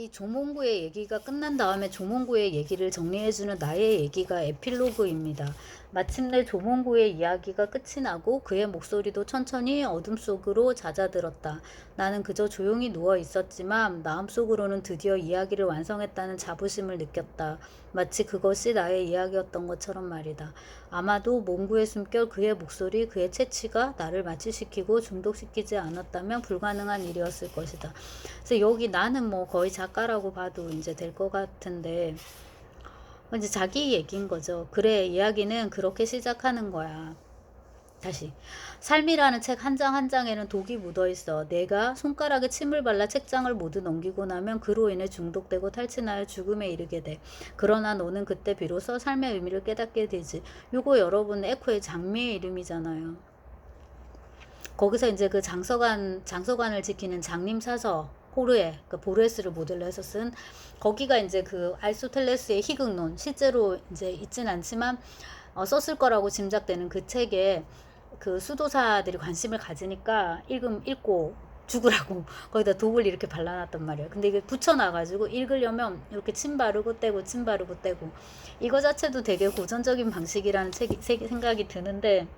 이 조몽구의 얘기가 끝난 다음에 조몽구의 얘기를 정리해주는 나의 얘기가 에필로그입니다. 마침내 조몽구의 이야기가 끝이 나고 그의 목소리도 천천히 어둠 속으로 잦아들었다. 나는 그저 조용히 누워 있었지만 마음속으로는 드디어 이야기를 완성했다는 자부심을 느꼈다. 마치 그것이 나의 이야기였던 것처럼 말이다. 아마도 몽구의 숨결, 그의 목소리, 그의 채취가 나를 마취시키고 중독시키지 않았다면 불가능한 일이었을 것이다. 그래서 여기 나는 뭐 거의 작가라고 봐도 이제 될 것 같은데, 이제 자기 얘기인 거죠. 그래, 이야기는 그렇게 시작하는 거야. 다시. 삶이라는 책 한 장 한 장에는 독이 묻어 있어. 내가 손가락에 침을 발라 책장을 모두 넘기고 나면 그로 인해 중독되고 탈진하여 죽음에 이르게 돼. 그러나 너는 그때 비로소 삶의 의미를 깨닫게 되지. 요거 여러분 에코의 장미의 이름이잖아요. 거기서 이제 그 장서관을 지키는 장림사서 호르에, 그 보르헤스를 모델로 해서 쓴, 거기가 이제 그 알소텔레스의 희극론, 실제로 이제 있진 않지만 썼을 거라고 짐작되는 그 책에 그 수도사들이 관심을 가지니까 읽고 죽으라고 거기다 독을 이렇게 발라놨단 말이에요. 근데 이게 붙여놔가지고 읽으려면 이렇게 침 바르고 떼고 침 바르고 떼고, 이거 자체도 되게 고전적인 방식이라는 생각이 드는데,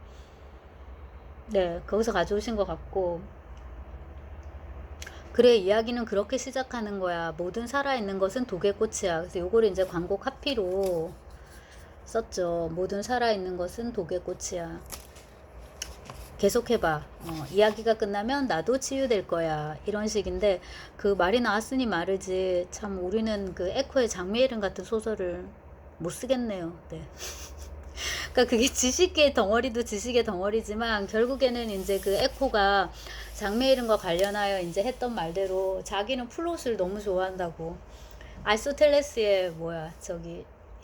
네, 거기서 가져오신 것 같고. 그래, 이야기는 그렇게 시작하는 거야. 모든 살아있는 것은 독의 꽃이야. 그래서 요거를 이제 광고 카피로 썼죠. 모든 살아있는 것은 독의 꽃이야. 계속해봐. 이야기가 끝나면 나도 치유될 거야. 이런 식인데, 그 말이 나왔으니 말이지. 참, 우리는 그 에코의 장미의 이름 같은 소설을 못 쓰겠네요. 네. 그러니까 그게 지식의 덩어리도 지식의 덩어리지만, 결국에는 이제 그 에코가 장미의 이름과 관련하여 이제 했던 말대로 자기는 플롯을 너무 좋아한다고. 알소텔레스의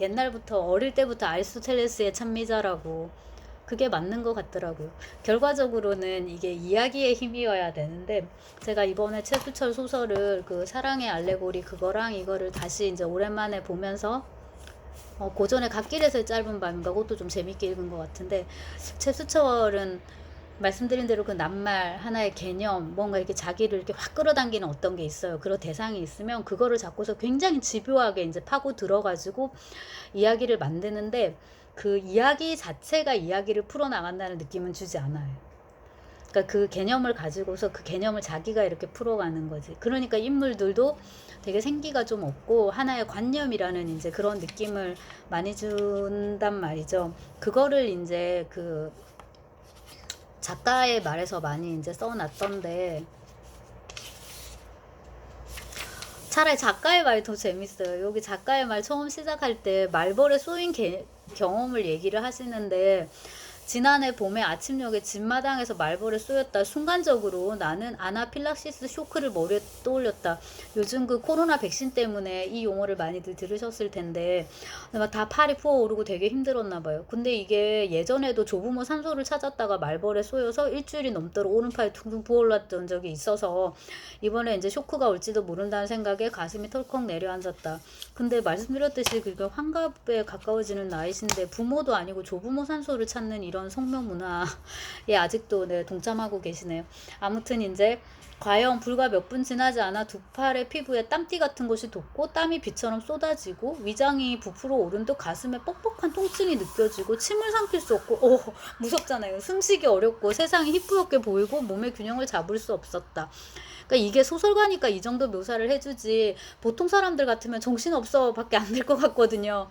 옛날부터 어릴 때부터 알소텔레스의 찬미자라고. 그게 맞는 것 같더라고요. 결과적으로는 이게 이야기의 힘이어야 되는데, 제가 이번에 최수철 소설을 그 사랑의 알레고리 그거랑 이거를 다시 이제 오랜만에 보면서, 고전의 갓길에서의 짧은 밤인가, 그것도 좀 재밌게 읽은 것 같은데, 최수철은 말씀드린 대로 그 낱말 하나의 개념, 뭔가 이렇게 자기를 이렇게 확 끌어당기는 어떤 게 있어요. 그런 대상이 있으면 그거를 잡고서 굉장히 집요하게 이제 파고 들어가지고 이야기를 만드는데, 그 이야기 자체가 이야기를 풀어나간다는 느낌은 주지 않아요. 그러니까 그 개념을 가지고서 그 개념을 자기가 이렇게 풀어가는 거지. 그러니까 인물들도 되게 생기가 좀 없고 하나의 관념이라는 이제 그런 느낌을 많이 준단 말이죠. 그거를 이제 그 작가의 말에서 많이 이제 써놨던데, 차라리 작가의 말이 더 재밌어요. 여기 작가의 말 처음 시작할 때 말벌에 쏘인 경험을 얘기를 하시는데, 지난해 봄에 아침녘에 집마당에서 말벌에 쏘였다. 순간적으로 나는 아나필락시스 쇼크를 머리에 떠올렸다. 요즘 그 코로나 백신 때문에 이 용어를 많이들 들으셨을 텐데 막 다 팔이 부어오르고 되게 힘들었나 봐요. 근데 이게 예전에도 조부모 산소를 찾았다가 말벌에 쏘여서 일주일이 넘도록 오른팔이 퉁퉁 부어올랐던 적이 있어서 이번에 이제 쇼크가 올지도 모른다는 생각에 가슴이 털컥 내려앉았다. 근데 말씀드렸듯이 그게 환갑에 가까워지는 나이신데 부모도 아니고 조부모 산소를 찾는 이런 성명 문화에 아직도 네, 동참하고 계시네요. 아무튼 이제 과연 불과 몇 분 지나지 않아 두 팔의 피부에 땀띠 같은 것이 돋고 땀이 비처럼 쏟아지고 위장이 부풀어 오른 듯 가슴에 뻑뻑한 통증이 느껴지고 침을 삼킬 수 없고 무섭잖아요. 숨쉬기 어렵고 세상이 희뿌옇게 보이고 몸의 균형을 잡을 수 없었다. 그러니까 이게 소설가니까 이 정도 묘사를 해주지 보통 사람들 같으면 정신없어 밖에 안 될 것 같거든요.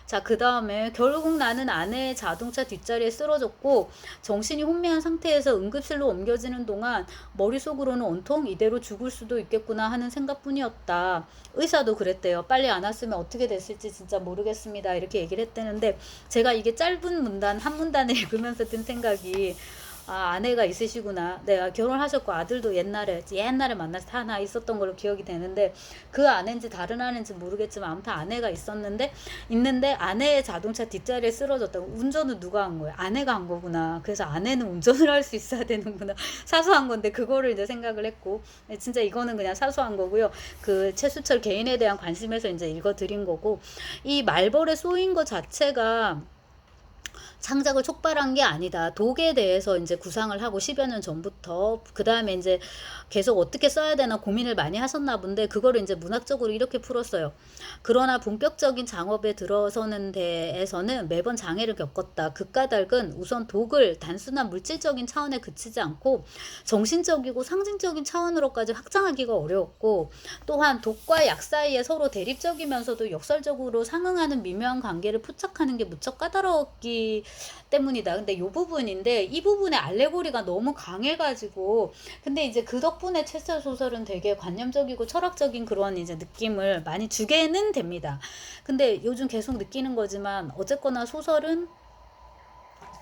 자, 그 다음에 결국 나는 아내의 자동차 뒷자리에 쓰러졌고 정신이 혼미한 상태에서 응급실로 옮겨지는 동안 머릿속으로는 온통 이대로 죽을 수도 있겠구나 하는 생각뿐이었다. 의사도 그랬대요. 빨리 안 왔으면 어떻게 됐을지 진짜 모르겠습니다. 이렇게 얘기를 했다는데, 제가 이게 짧은 문단 한 문단을 읽으면서 든 생각이, 아내가 있으시구나. 내가 결혼하셨고 아들도 옛날에 만나서 하나 있었던 걸로 기억이 되는데, 그 아내인지 다른 아내인지 모르겠지만 아무튼 아내가 있는데 아내의 자동차 뒷자리에 쓰러졌다고. 운전은 누가 한 거야? 아내가 한 거구나. 그래서 아내는 운전을 할 수 있어야 되는구나. 사소한 건데 그거를 이제 생각을 했고, 진짜 이거는 그냥 사소한 거고요. 그 최수철 개인에 대한 관심에서 이제 읽어드린 거고, 이 말벌에 쏘인 것 자체가 창작을 촉발한 게 아니다. 독에 대해서 이제 구상을 하고 10여 년 전부터 그 다음에 이제 계속 어떻게 써야 되나 고민을 많이 하셨나 본데 그거를 이제 문학적으로 이렇게 풀었어요. 그러나 본격적인 작업에 들어서는 데에서는 매번 장애를 겪었다. 그 까닭은 우선 독을 단순한 물질적인 차원에 그치지 않고 정신적이고 상징적인 차원으로까지 확장하기가 어려웠고 또한 독과 약 사이에 서로 대립적이면서도 역설적으로 상응하는 미묘한 관계를 포착하는 게 무척 까다로웠기 때문이다. 근데 이 부분인데 이 부분에 알레고리가 너무 강해가지고 근데 이제 그 덕분에 최서 소설은 되게 관념적이고 철학적인 그런 이제 느낌을 많이 주게는 됩니다. 근데 요즘 계속 느끼는 거지만 어쨌거나 소설은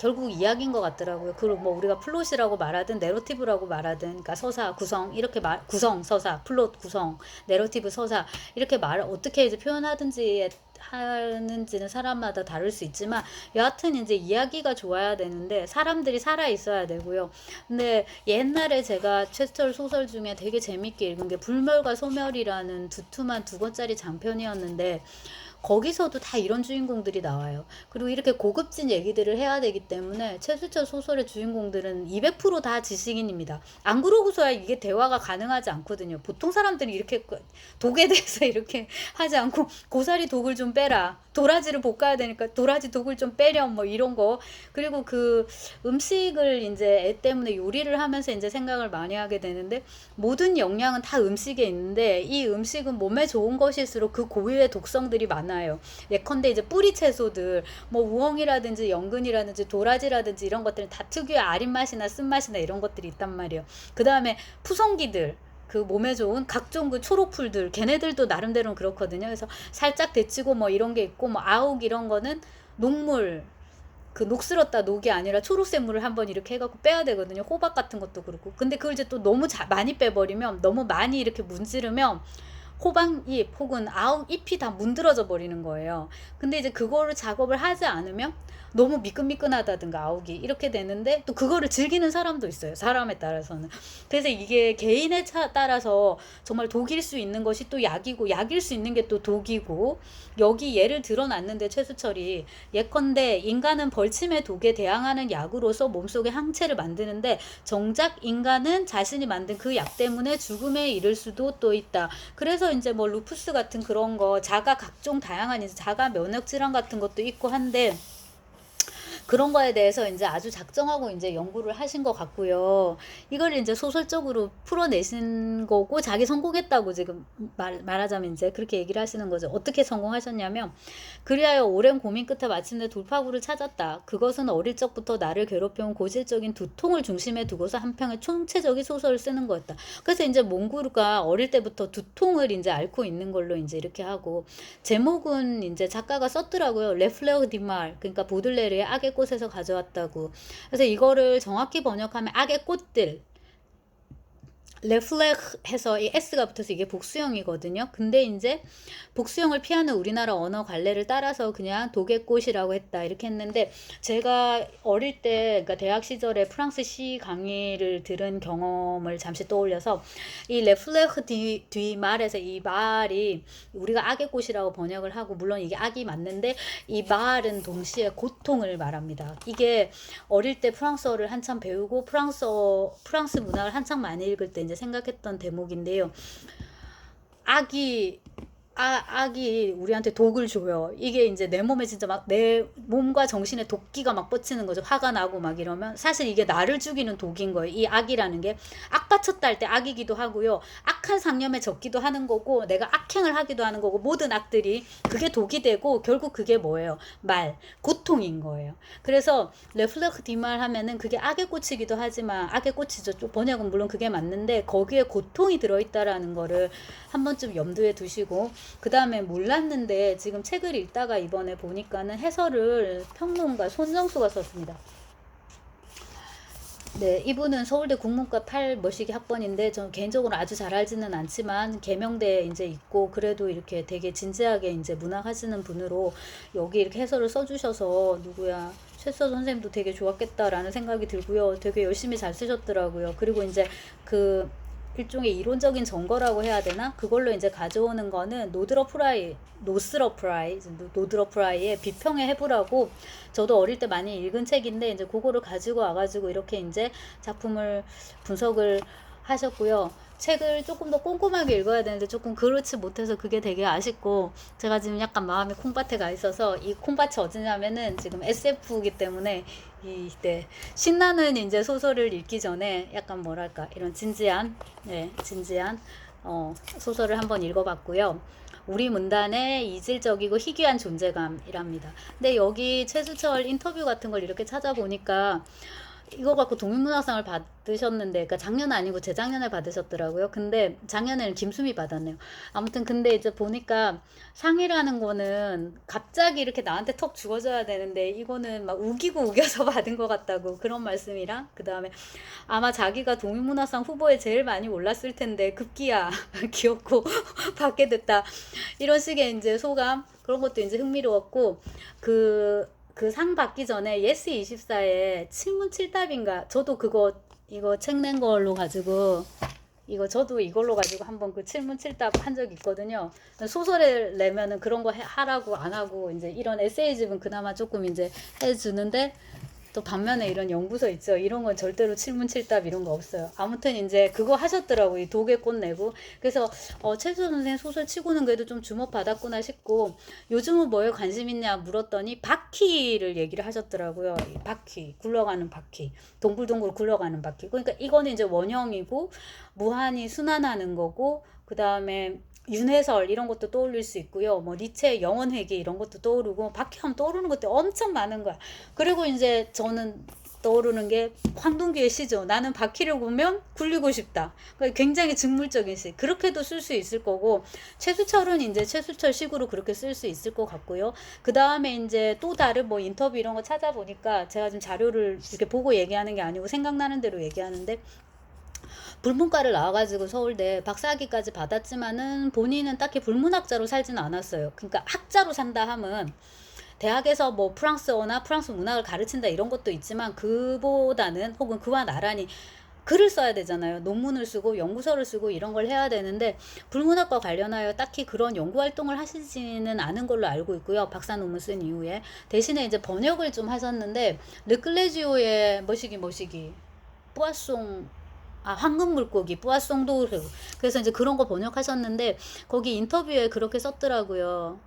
결국 이야기인 것 같더라고요. 그리고 뭐 우리가 플롯이라고 말하든 내러티브라고 말하든, 그러니까 서사 구성 이렇게 구성 서사, 플롯 구성, 내러티브 서사 이렇게 어떻게 이제 표현하든지 하는지는 사람마다 다를 수 있지만 여하튼 이제 이야기가 좋아야 되는데 사람들이 살아 있어야 되고요. 근데 옛날에 제가 최철 소설 중에 되게 재밌게 읽은 게 불멸과 소멸이라는 두툼한 2권짜리 장편이었는데 거기서도 다 이런 주인공들이 나와요. 그리고 이렇게 고급진 얘기들을 해야 되기 때문에 최수철 소설의 주인공들은 200%다 지식인입니다. 안 그러고서야 이게 대화가 가능하지 않거든요. 보통 사람들이 이렇게 독에 대해서 이렇게 하지 않고 고사리 독을 좀 빼라. 도라지를 볶아야 되니까 도라지 독을 좀 빼렴 뭐 이런 거. 그리고 그 음식을 이제 애 때문에 요리를 하면서 이제 생각을 많이 하게 되는데 모든 영양은 다 음식에 있는데 이 음식은 몸에 좋은 것일수록 그 고유의 독성들이 많아요. 예컨대 이제 뿌리 채소들 뭐 우엉이라든지 연근이라든지 도라지라든지 이런 것들은 다 특유의 아린 맛이나 쓴맛이나 이런 것들이 있단 말이에요. 그 다음에 푸성기들 그 몸에 좋은 각종 그 초록풀들 걔네들도 나름대로는 그렇거든요. 그래서 살짝 데치고 뭐 이런 게 있고 뭐 아욱 이런 거는 녹물 그 녹슬었다 녹이 아니라 초록색 물을 한번 이렇게 해갖고 빼야 되거든요. 호박 같은 것도 그렇고. 근데 그걸 이제 또 너무 많이 빼버리면 너무 많이 이렇게 문지르면 호박잎 혹은 아욱 잎이 다 문드러져 버리는 거예요. 근데 이제 그거를 작업을 하지 않으면 너무 미끈미끈하다든가 아욱이 이렇게 되는데 또 그거를 즐기는 사람도 있어요. 사람에 따라서는. 그래서 이게 개인에 따라서 정말 독일 수 있는 것이 또 약이고 약일 수 있는 게 또 독이고 여기 예를 들어놨는데 최수철이 예컨대 인간은 벌침의 독에 대항하는 약으로서 몸속에 항체를 만드는데 정작 인간은 자신이 만든 그 약 때문에 죽음에 이를 수도 또 있다. 그래서 이제 뭐 루푸스 같은 그런 거 자가 각종 다양한 이제 자가 면역 질환 같은 것도 있고 한데 그런 거에 대해서 이제 아주 작정하고 이제 연구를 하신 것 같고요. 이걸 이제 소설적으로 풀어내신 거고 자기 성공했다고 지금 말하자면 이제 그렇게 얘기를 하시는 거죠. 어떻게 성공하셨냐면 그리하여 오랜 고민 끝에 마침내 돌파구를 찾았다. 그것은 어릴 적부터 나를 괴롭혀온 고질적인 두통을 중심에 두고서 한 편의 총체적인 소설을 쓰는 거였다. 그래서 이제 몽구르가 어릴 때부터 두통을 이제 앓고 있는 걸로 이제 이렇게 하고 제목은 이제 작가가 썼더라고요. 레플레어 디말 그러니까 보들레르의 악의 꽃에서 가져왔다고. 그래서 이거를 정확히 번역하면 악의 꽃들 레플렉 해서 이 S가 붙어서 이게 복수형이거든요. 근데 이제 복수형을 피하는 우리나라 언어 관례를 따라서 그냥 독의꽃이라고 했다 이렇게 했는데 제가 어릴 때 그러니까 대학 시절에 프랑스 시 강의를 들은 경험을 잠시 떠올려서 이 레플렉 뒤 말에서 이 말이 우리가 악의 꽃이라고 번역을 하고 물론 이게 악이 맞는데 이 말은 동시에 고통을 말합니다. 이게 어릴 때 프랑스어를 한참 배우고 프랑스 문학을 한참 많이 읽을 때 이제 생각했던 대목인데요. 악이 우리한테 독을 줘요. 이게 이제 내 몸에 진짜 막 내 몸과 정신에 독기가 막 뻗치는 거죠. 화가 나고 막 이러면 사실 이게 나를 죽이는 독인 거예요. 이 악이라는 게 악받쳤다 할 때 악이기도 하고요. 악한 상념에 적기도 하는 거고 내가 악행을 하기도 하는 거고 모든 악들이 그게 독이 되고 결국 그게 뭐예요? 고통인 거예요. 그래서 레플렉 디말 하면은 그게 악의 꽃이기도 하지만 악의 꽃이죠. 번역은 물론 그게 맞는데 거기에 고통이 들어있다라는 거를 한 번쯤 염두에 두시고 그 다음에 몰랐는데 지금 책을 읽다가 이번에 보니까는 해설을 평론가 손정수가 썼습니다. 네, 이분은 서울대 국문과 8 뭐시기 학번인데 저는 개인적으로 아주 잘 알지는 않지만 계명대에 이제 있고 그래도 이렇게 되게 진지하게 이제 문학 하시는 분으로 여기 이렇게 해설을 써주셔서 누구야 최서 선생님도 되게 좋았겠다라는 생각이 들고요. 되게 열심히 잘 쓰셨더라고요. 그리고 이제 그 일종의 이론적인 정거라고 해야 되나? 그걸로 이제 가져오는 거는 노드러프라이의 비평의 해부라고, 저도 어릴 때 많이 읽은 책인데 이제 그거를 가지고 와가지고 이렇게 이제 작품을 분석을 하셨고요. 책을 조금 더 꼼꼼하게 읽어야 되는데 조금 그렇지 못해서 그게 되게 아쉽고, 제가 지금 약간 마음이 콩밭에 가 있어서, 이 콩밭이 어디냐면은 지금 SF이기 때문에 이때 신나는 이제 소설을 읽기 전에 약간 뭐랄까 이런 진지한 소설을 한번 읽어봤고요. 우리 문단의 이질적이고 희귀한 존재감이랍니다. 근데 여기 최수철 인터뷰 같은 걸 이렇게 찾아보니까 이거 갖고 독립문학상을 받으셨는데, 그러니까 작년 아니고 재작년에 받으셨더라고요. 근데 작년에는 김수미 받았네요. 아무튼 근데 이제 보니까 상이라는 거는 갑자기 이렇게 나한테 턱 주어져야 되는데, 이거는 막 우기고 우겨서 받은 것 같다고 그런 말씀이랑, 그 다음에 아마 자기가 독립문학상 후보에 제일 많이 올랐을 텐데 급기야 귀엽고 받게 됐다, 이런 식의 이제 소감, 그런 것도 이제 흥미로웠고, 그 상 받기 전에 예스24에 칠문칠답인가, 저도 이거 책 낸 걸로 가지고, 저도 이걸로 가지고 한번 그 칠문칠답 한 적 있거든요. 소설을 내면은 그런 거 하라고 안 하고, 이제 이런 에세이집은 그나마 조금 이제 해주는데, 또 반면에 이런 연구서 있죠. 이런 건 절대로 칠문칠답 이런 거 없어요. 아무튼 이제 그거 하셨더라고요. 이 독의 꽃 내고. 그래서 최수호 선생 소설 치고는 그래도 좀 주목받았구나 싶고, 요즘은 뭐에 관심 있냐 물었더니 바퀴를 얘기를 하셨더라고요. 바퀴, 굴러가는 바퀴, 동글동글 굴러가는 바퀴. 그러니까 이거는 이제 원형이고 무한히 순환하는 거고, 그 다음에 윤회설 이런 것도 떠올릴 수 있고요. 뭐 니체의 영혼회귀 이런 것도 떠오르고, 바퀴하면 떠오르는 것도 엄청 많은 거야. 그리고 이제 저는 떠오르는 게 황동규의 시죠. 나는 바퀴를 보면 굴리고 싶다. 그러니까 굉장히 직물적인 시. 그렇게도 쓸 수 있을 거고, 최수철은 이제 최수철 식으로 그렇게 쓸 수 있을 것 같고요. 그 다음에 이제 또 다른 뭐 인터뷰 이런 거 찾아보니까, 제가 지금 자료를 이렇게 보고 얘기하는 게 아니고 생각나는 대로 얘기하는데, 불문과를 나와가지고 서울대 박사학위까지 받았지만은 본인은 딱히 불문학자로 살지는 않았어요. 그러니까 학자로 산다 함은 대학에서 뭐 프랑스어나 프랑스 문학을 가르친다 이런 것도 있지만, 그보다는 혹은 그와 나란히 글을 써야 되잖아요. 논문을 쓰고 연구서를 쓰고 이런 걸 해야 되는데, 불문학과 관련하여 딱히 그런 연구 활동을 하시지는 않은 걸로 알고 있고요. 박사 논문 쓴 이후에. 대신에 이제 번역을 좀 하셨는데, 르클레지오의 머시기 뿌아송, 황금 물고기 뿌아송도, 그래서 이제 그런 거 번역하셨는데, 거기 인터뷰에 그렇게 썼더라고요.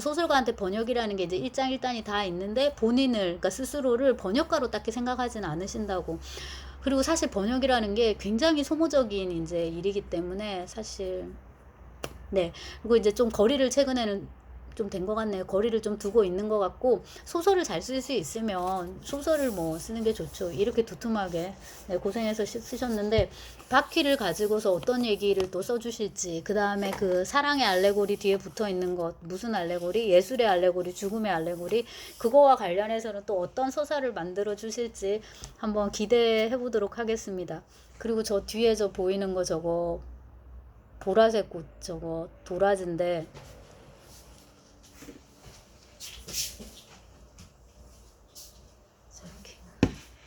소설가한테 번역이라는 게 이제 일장일단이 다 있는데, 본인을, 그러니까 스스로를 번역가로 딱히 생각하지는 않으신다고. 그리고 사실 번역이라는 게 굉장히 소모적인 이제 일이기 때문에 사실, 네. 그리고 이제 좀 거리를 최근에는 좀 된 것 같네요. 거리를 좀 두고 있는 것 같고, 소설을 잘 쓸 수 있으면 소설을 뭐 쓰는 게 좋죠. 이렇게 두툼하게 고생해서 쓰셨는데, 바퀴를 가지고서 어떤 얘기를 또 써주실지, 그 다음에 그 사랑의 알레고리 뒤에 붙어 있는 것, 무슨 알레고리? 예술의 알레고리, 죽음의 알레고리, 그거와 관련해서는 또 어떤 서사를 만들어 주실지 한번 기대해 보도록 하겠습니다. 그리고 저 뒤에 저 보이는 거 저거 보라색 꽃, 저거 도라지인데,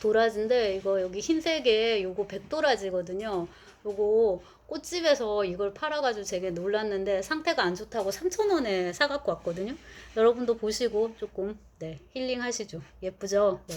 도라지인데, 이거 여기 흰색에 요거 백도라지거든요. 요거 꽃집에서 이걸 팔아가지고 되게 놀랐는데, 상태가 안 좋다고 3,000원에 사갖고 왔거든요. 여러분도 보시고 조금 힐링 하시죠. 예쁘죠? 네.